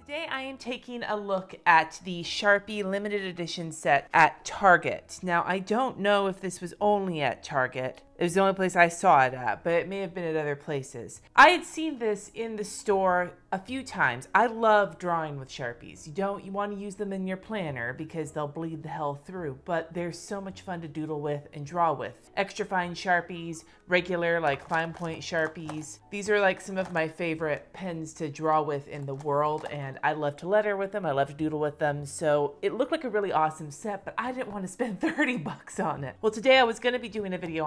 Today I am taking a look at the Sharpie limited edition set at Target. Now I don't know if this was only at Target. It was the only place I saw it at, but it may have been at other places. I had seen this in the store a few times. I love drawing with Sharpies. You want to use them in your planner because they'll bleed the hell through, but they're so much fun to doodle with and draw with. Extra fine Sharpies, regular like fine point Sharpies. These are like some of my favorite pens to draw with in the world, and I love to letter with them. I love to doodle with them. So it looked like a really awesome set, but I didn't want to spend 30 bucks on it. Well, today I was going to be doing a video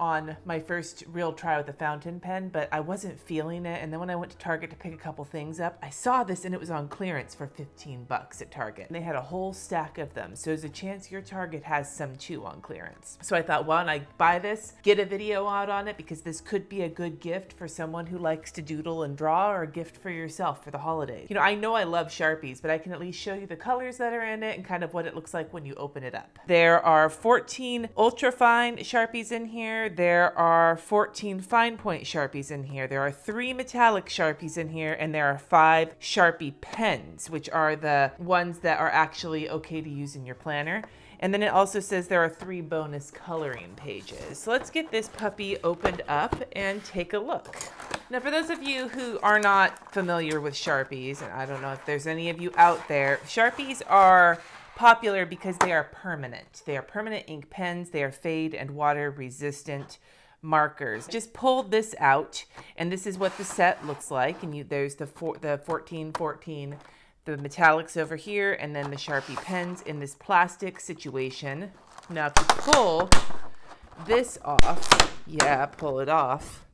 on my first real try with a fountain pen, but I wasn't feeling it. And then when I went to Target to pick a couple things up, I saw this and it was on clearance for 15 bucks at Target. And they had a whole stack of them. So there's a chance your Target has some too on clearance. So I thought, why don't I buy this, get a video out on it, because this could be a good gift for someone who likes to doodle and draw, or a gift for yourself for the holidays. You know, I know I love Sharpies, but I can at least show you the colors that are in it and kind of what it looks like when you open it up. There are 14 ultra fine Sharpies in here. There are 14 fine point Sharpies in here. There are 3 metallic Sharpies in here, and there are 5 Sharpie pens, which are the ones that are actually okay to use in your planner. And then it also says there are 3 bonus coloring pages. So let's get this puppy opened up and take a look. Now, for those of you who are not familiar with Sharpies, and I don't know if there's any of you out there, Sharpies are popular because they are permanent. They are permanent ink pens. They are fade and water resistant markers. Just pull this out, and this is what the set looks like. And there's the 14, the metallics over here, and then the Sharpie pens in this plastic situation. Now, if you pull this off, pull it off,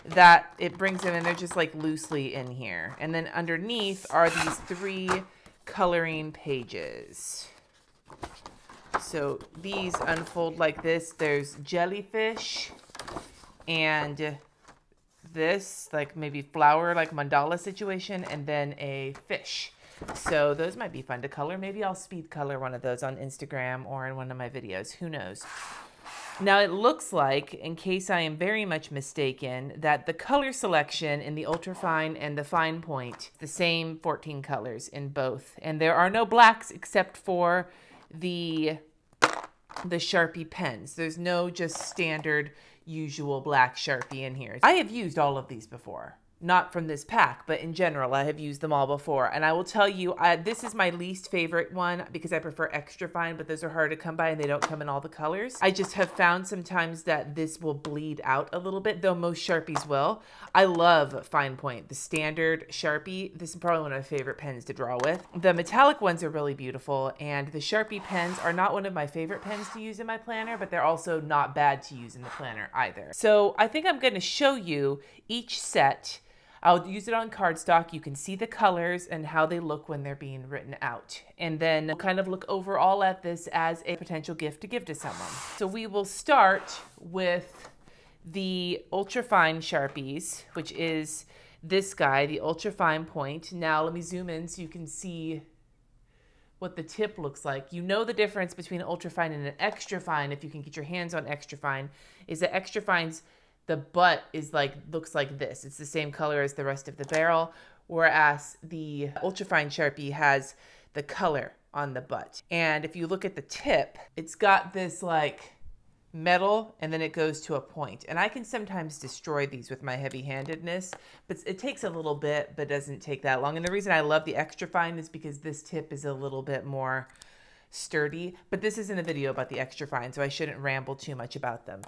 that it brings them in. They're just like loosely in here. And then underneath are these 3 coloring pages. So these unfold like this. There's jellyfish and this like maybe flower like mandala situation, and then a fish. So those might be fun to color. Maybe I'll speed color one of those on Instagram or in one of my videos. Who knows? Now it looks like, in case I am very much mistaken, that the color selection in the ultra fine and the fine point, the same 14 colors in both. And there are no blacks except for the Sharpie pens. There's no just standard usual black Sharpie in here. I have used all of these before. Not from this pack, but in general, I have used them all before. And I will tell you, this is my least favorite one because I prefer extra fine, but those are hard to come by and they don't come in all the colors. I just have found sometimes that this will bleed out a little bit, though most Sharpies will. I love fine point, the standard Sharpie. This is probably one of my favorite pens to draw with. The metallic ones are really beautiful, and the Sharpie pens are not one of my favorite pens to use in my planner, but they're also not bad to use in the planner either. So I think I'm going to show you each set. I'll use it on cardstock. You can see the colors and how they look when they're being written out. And then we'll kind of look overall at this as a potential gift to give to someone. So we will start with the ultra fine Sharpies, which is this guy, the ultra fine point. Now let me zoom in so you can see what the tip looks like. You know the difference between ultra fine and an extra fine, if you can get your hands on extra fine, is that extra fine's the butt is looks like this. It's the same color as the rest of the barrel, whereas the ultrafine Sharpie has the color on the butt. And if you look at the tip, it's got this like metal, and then it goes to a point. And I can sometimes destroy these with my heavy-handedness, but it takes a little bit, but doesn't take that long. And the reason I love the extra fine is because this tip is a little bit more sturdy, but this isn't a video about the extra fine, so I shouldn't ramble too much about them.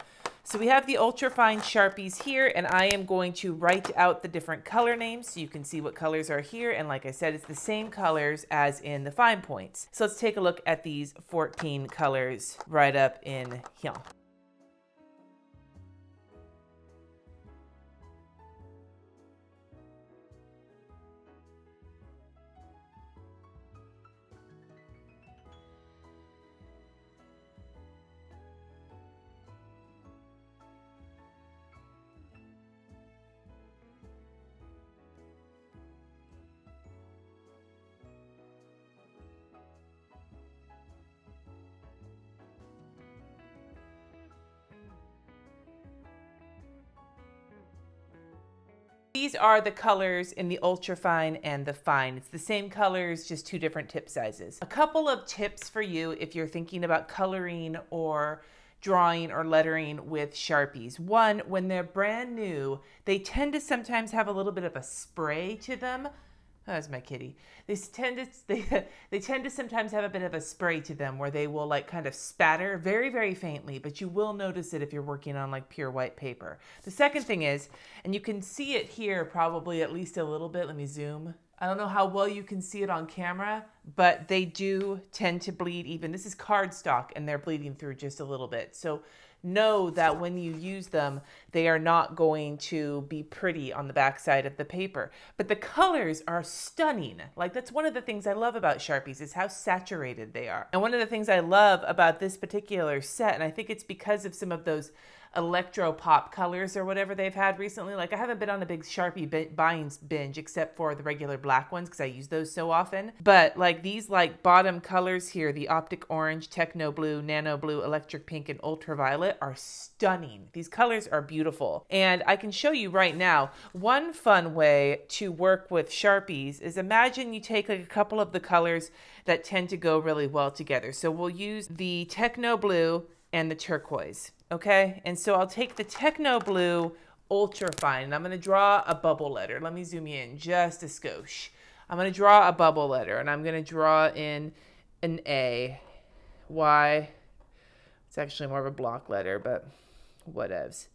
So we have the ultra fine Sharpies here, and I am going to write out the different color names so you can see what colors are here. And like I said, it's the same colors as in the fine points. So let's take a look at these 14 colors right up in here. these are the colors in the ultra fine and the fine. It's the same colors, just two different tip sizes. A couple of tips for you if you're thinking about coloring or drawing or lettering with Sharpies. One, when they're brand new, they tend to sometimes have a little bit of a spray to them. Oh, that's my kitty. They tend to sometimes have a bit of a spray to them where they will like kind of spatter very, very faintly, but you will notice it if you're working on like pure white paper. The second thing is, and you can see it here probably at least a little bit. Let me zoom. I don't know how well you can see it on camera, but they do tend to bleed even. This is cardstock and they're bleeding through just a little bit. So know that when you use them, they are not going to be pretty on the backside of the paper. But the colors are stunning. Like, that's one of the things I love about Sharpies is how saturated they are. And one of the things I love about this particular set, and I think it's because of some of those electro pop colors or whatever they've had recently. Like, I haven't been on a big Sharpie buying binge except for the regular black ones because I use those so often. But like these like bottom colors here, the Optic Orange, Techno Blue, Nano Blue, Electric Pink, and Ultraviolet are stunning. These colors are beautiful. And I can show you right now, one fun way to work with Sharpies is imagine you take like a couple of the colors that tend to go really well together. So we'll use the Techno Blue and the turquoise. Okay, and so I'll take the Techno Blue Ultra Fine and I'm going to draw a bubble letter. Let me zoom you in just a skosh. I'm going to draw a bubble letter and I'm going to draw in an A. Why? It's actually more of a block letter, but whatevs.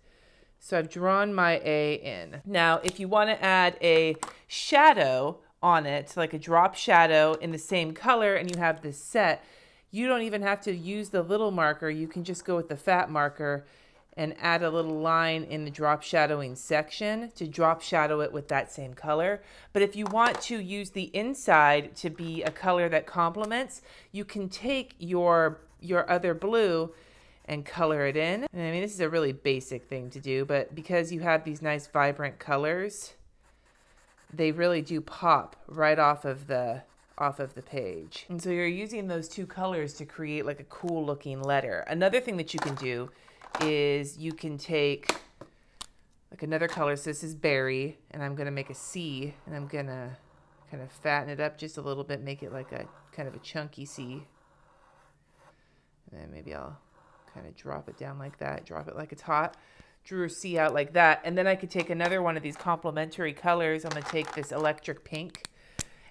So I've drawn my A in. Now, if you want to add a shadow on it, like a drop shadow in the same color, and you have this set, you don't even have to use the little marker. You can just go with the fat marker and add a little line in the drop shadowing section to drop shadow it with that same color. But if you want to use the inside to be a color that complements, you can take your other blue and color it in. And I mean, this is a really basic thing to do, but because you have these nice vibrant colors, they really do pop right off of the page. And so you're using those two colors to create like a cool looking letter. Another thing that you can do is you can take like another color. So this is berry and I'm going to make a C and I'm going to kind of fatten it up just a little bit, make it like a kind of a chunky C. And then maybe I'll kind of drop it down like that, drop it like it's hot. Drew a C out like that. And then I could take another one of these complementary colors. I'm going to take this electric pink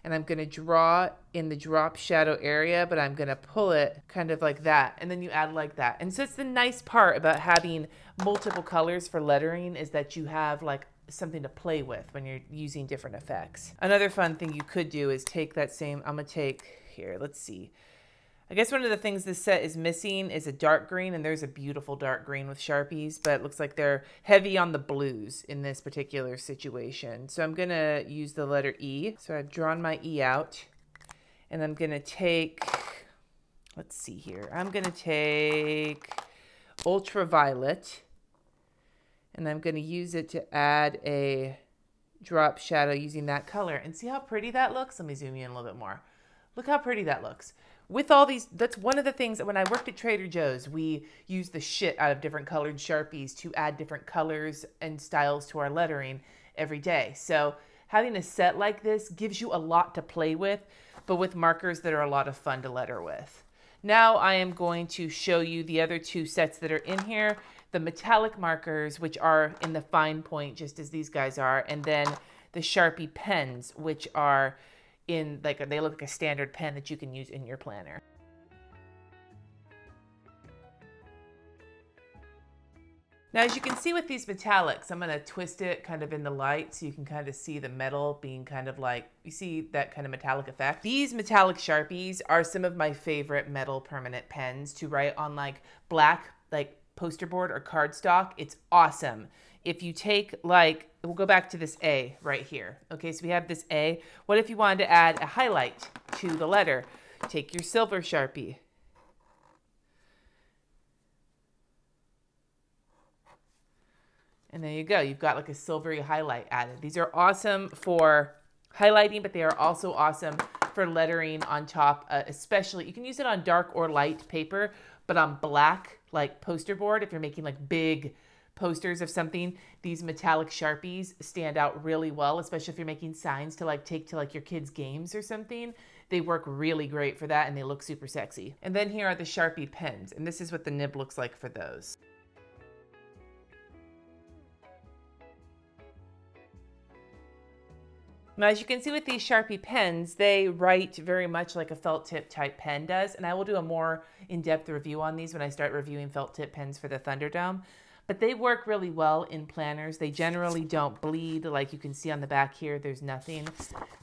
and I'm going to draw in the drop shadow area, but I'm going to pull it kind of like that. And then you add like that. And so it's the nice part about having multiple colors for lettering is that you have like something to play with when you're using different effects. Another fun thing you could do is take that same, I'm going to take here, let's see. I guess one of the things this set is missing is a dark green, and there's a beautiful dark green with Sharpies, but it looks like they're heavy on the blues in this particular situation. So I'm going to use the letter E. So I've drawn my E out, and I'm going to take, let's see here, I'm going to take Ultraviolet, and I'm going to use it to add a drop shadow using that color. And see how pretty that looks? Let me zoom you in a little bit more. Look how pretty that looks. With all these, that's one of the things that when I worked at Trader Joe's, we used the shit out of different colored Sharpies to add different colors and styles to our lettering every day. So having a set like this gives you a lot to play with, but with markers that are a lot of fun to letter with. Now I am going to show you the other two sets that are in here, the metallic markers, which are in the fine point, just as these guys are, and then the Sharpie pens, which are in like they look like a standard pen that you can use in your planner. Now, as you can see with these metallics, I'm going to twist it kind of in the light so you can kind of see the metal being kind of like, you see that kind of metallic effect. These metallic Sharpies are some of my favorite metal permanent pens to write on like black, like poster board or cardstock. It's awesome. If you take like, we'll go back to this A right here. Okay, so we have this A. What if you wanted to add a highlight to the letter? Take your silver Sharpie. And there you go. You've got like a silvery highlight added. These are awesome for highlighting, but they are also awesome for lettering on top, especially, you can use it on dark or light paper, but on black, like poster board, if you're making like big posters of something, these metallic Sharpies stand out really well, especially if you're making signs to like take to like your kids' games or something. They work really great for that and they look super sexy. And then here are the Sharpie pens, and this is what the nib looks like for those. Now, as you can see with these Sharpie pens, they write very much like a felt tip type pen does, and I will do a more in-depth review on these when I start reviewing felt tip pens for the Thunderdome. But they work really well in planners. They generally don't bleed, like you can see on the back here, there's nothing.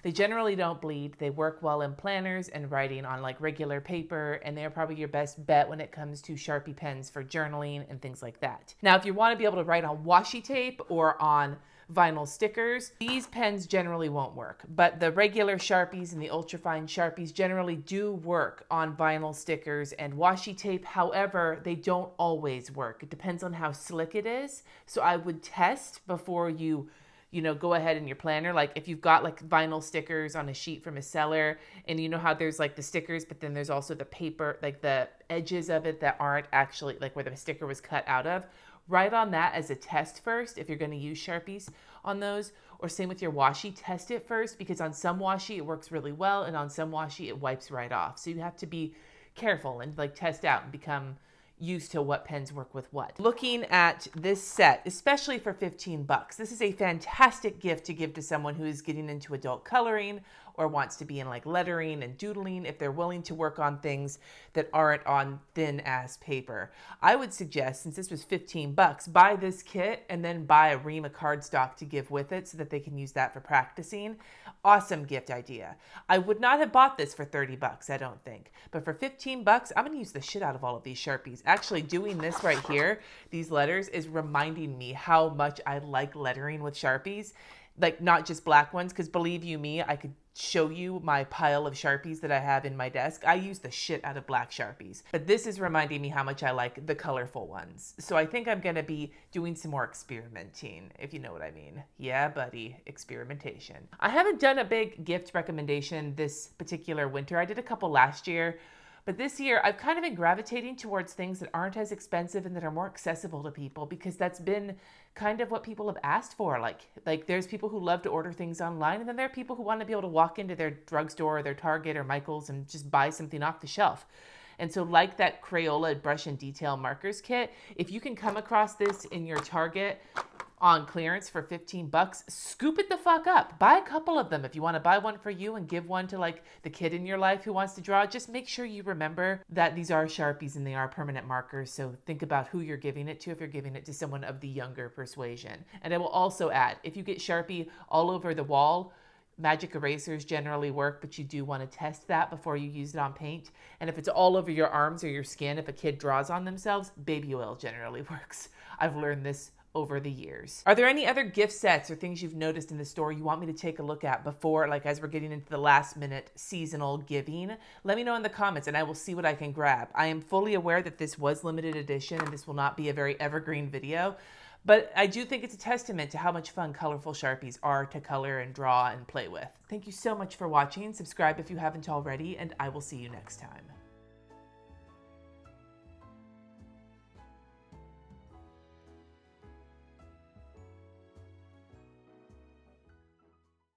They generally don't bleed. They work well in planners and writing on like regular paper, and they're probably your best bet when it comes to Sharpie pens for journaling and things like that. Now, if you want to be able to write on washi tape or on vinyl stickers, these pens generally won't work, but the regular Sharpies and the ultrafine Sharpies generally do work on vinyl stickers and washi tape. However, they don't always work. It depends on how slick it is. So I would test before you go ahead in your planner. Like if you've got like vinyl stickers on a sheet from a seller, and you know how there's like the stickers, but then there's also the paper, like the edges of it that aren't actually like where the sticker was cut out of. Write on that as a test first if you're going to use Sharpies on those, or same with your washi, test it first, because on some washi it works really well and on some washi it wipes right off. So you have to be careful and like test out and become used to what pens work with what. Looking at this set, especially for 15 bucks, this is a fantastic gift to give to someone who is getting into adult coloring or wants to be in like lettering and doodling if they're willing to work on things that aren't on thin ass paper. I would suggest, since this was 15 bucks, buy this kit and then buy a ream of cardstock to give with it so that they can use that for practicing. Awesome gift idea. I would not have bought this for 30 bucks, I don't think. But for 15 bucks, I'm gonna use the shit out of all of these Sharpies. Actually, doing this right here, these letters, is reminding me how much I like lettering with Sharpies. Like not just black ones, because believe you me, I could show you my pile of Sharpies that I have in my desk. I use the shit out of black Sharpies, but this is reminding me how much I like the colorful ones. So I think I'm gonna be doing some more experimenting, if you know what I mean. Yeah, buddy, experimentation. I haven't done a big gift recommendation this particular winter. I did a couple last year, but this year I've kind of been gravitating towards things that aren't as expensive and that are more accessible to people, because that's been kind of what people have asked for. Like there's people who love to order things online, and then there are people who want to be able to walk into their drugstore or their Target or Michael's and just buy something off the shelf. And so like that Crayola brush and detail markers kit, if you can come across this in your Target on clearance for 15 bucks, scoop it the fuck up. Buy a couple of them. If you want to buy one for you and give one to like the kid in your life who wants to draw, just make sure you remember that these are Sharpies and they are permanent markers. So think about who you're giving it to if you're giving it to someone of the younger persuasion. And I will also add, if you get Sharpie all over the wall, magic erasers generally work, but you do want to test that before you use it on paint. And if it's all over your arms or your skin, if a kid draws on themselves, baby oil generally works. I've learned this over the years. Are there any other gift sets or things you've noticed in the store you want me to take a look at before, like as we're getting into the last minute seasonal giving? Let me know in the comments and I will see what I can grab. I am fully aware that this was limited edition and this will not be a very evergreen video, but I do think it's a testament to how much fun colorful Sharpies are to color and draw and play with. Thank you so much for watching. Subscribe if you haven't already, and I will see you next time.